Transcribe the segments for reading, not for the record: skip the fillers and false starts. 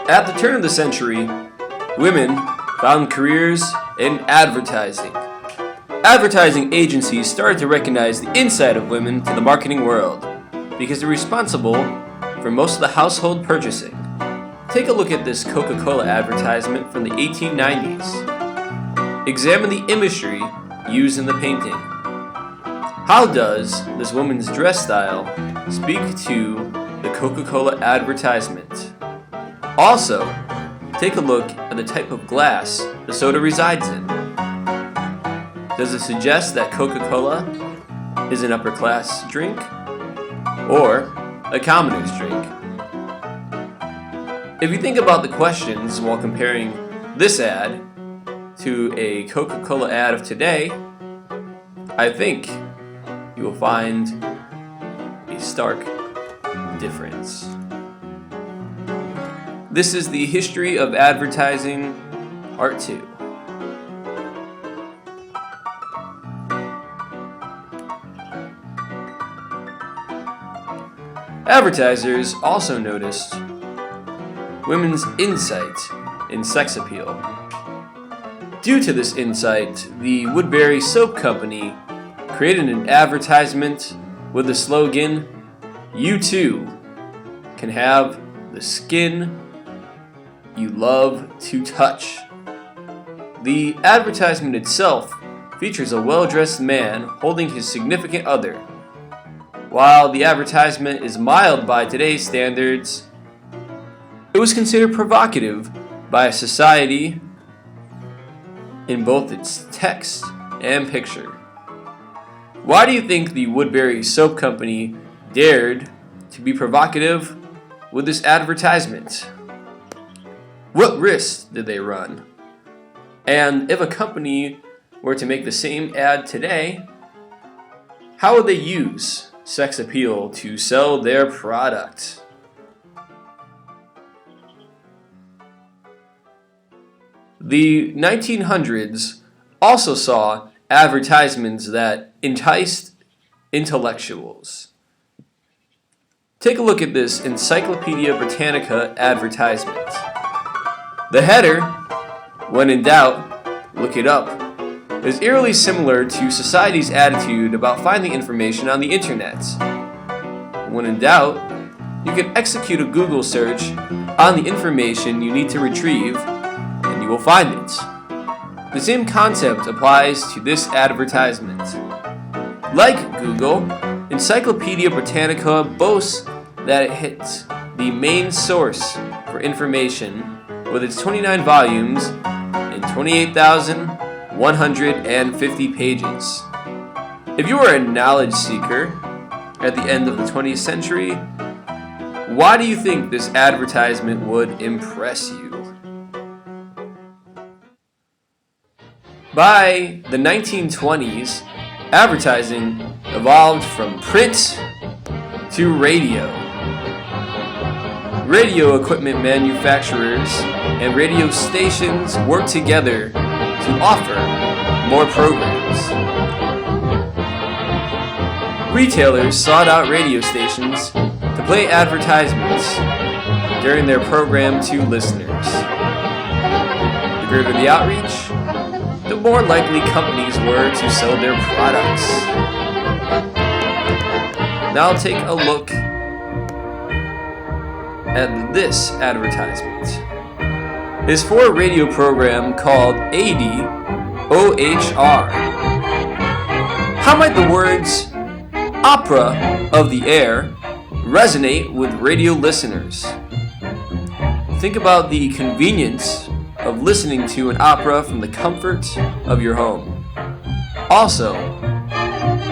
At the turn of the century, women found careers in advertising. Advertising agencies started to recognize the insight of women to the marketing world because they're responsible for most of the household purchasing. Take a look at this Coca-Cola advertisement from the 1890s. Examine the imagery used in the painting. How does this woman's dress style speak to the Coca-Cola advertisement? Also, take a look at the type of glass the soda resides in. Does it suggest that Coca-Cola is an upper class drink or a commoner's drink? If you think about the questions while comparing this ad to a Coca-Cola ad of today, I think you will find a stark difference. This is the history of advertising, part 2. Advertisers also noticed women's insight in sex appeal. Due to this insight, the Woodbury Soap Company created an advertisement with the slogan, "You too can have the skin you love to touch." The advertisement itself features a well-dressed man holding his significant other. While the advertisement is mild by today's standards, it was considered provocative by society in both its text and picture. Why do you think the Woodbury Soap Company dared to be provocative with this advertisement? What risks did they run? And if a company were to make the same ad today, how would they use sex appeal to sell their product? The 1900s also saw advertisements that enticed intellectuals. Take a look at this Encyclopedia Britannica advertisement. The header, "When in doubt, look it up," is eerily similar to society's attitude about finding information on the internet. When in doubt, you can execute a Google search on the information you need to retrieve, and you will find it. The same concept applies to this advertisement. Like Google, Encyclopedia Britannica boasts that it hits the main source for information with its 29 volumes and 28,150 pages. If you are a knowledge seeker at the end of the 20th century, why do you think this advertisement would impress you? By the 1920s, advertising evolved from print to radio. Radio equipment manufacturers and radio stations worked together to offer more programs. Retailers sought out radio stations to play advertisements during their program to listeners. The greater the outreach, the more likely companies were to sell their products. Now take a look at this advertisement. It's for a radio program called ADOHR. How might the words "opera of the air" resonate with radio listeners? Think about the convenience of listening to an opera from the comfort of your home. Also,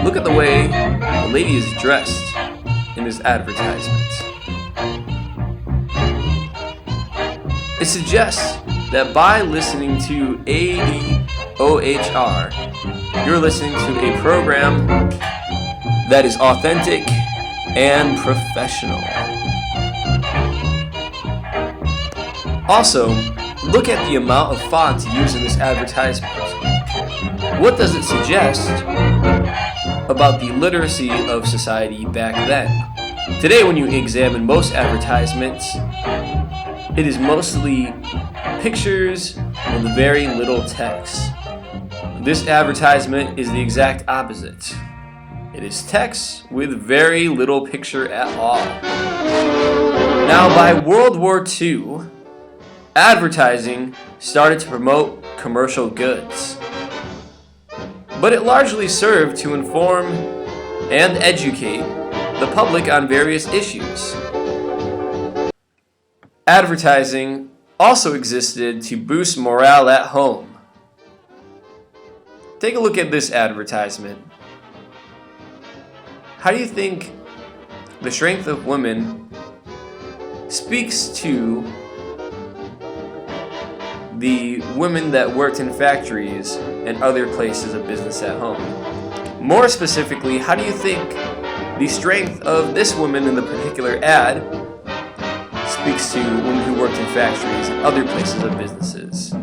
look at the way the lady is dressed in this advertisement. It suggests that by listening to ADOHR, you're listening to a program that is authentic and professional. Also, look at the amount of font used in this advertisement. What does it suggest about the literacy of society back then? Today, when you examine most advertisements, It is mostly pictures with very little text. This advertisement is the exact opposite. It is text with very little picture at all. Now, by World War II, advertising started to promote commercial goods, but it largely served to inform and educate the public on various issues. Advertising also existed to boost morale at home. Take a look at this advertisement. How do you think the strength of women speaks to the women that worked in factories and other places of business at home? More specifically, how do you think the strength of this woman in the particular ad speaks to women who worked in factories and other places of businesses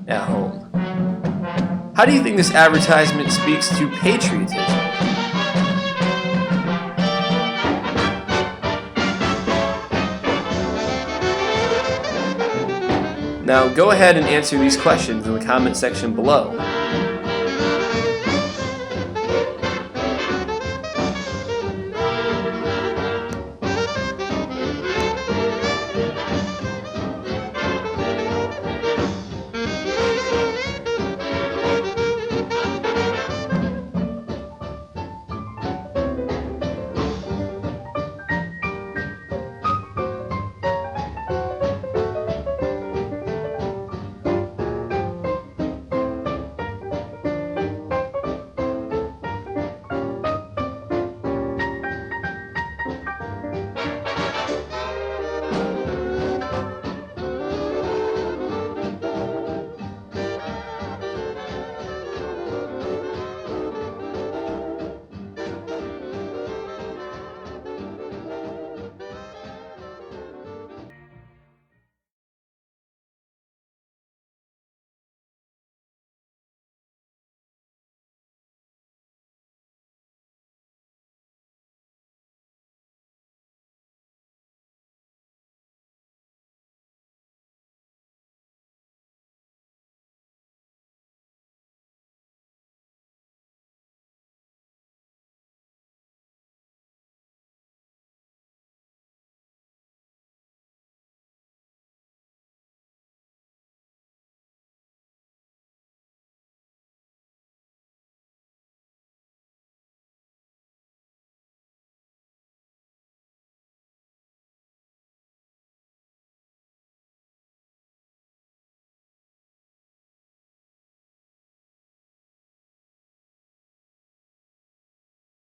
at home? How do you think this advertisement speaks to patriotism? Now go ahead and answer these questions in the comment section below.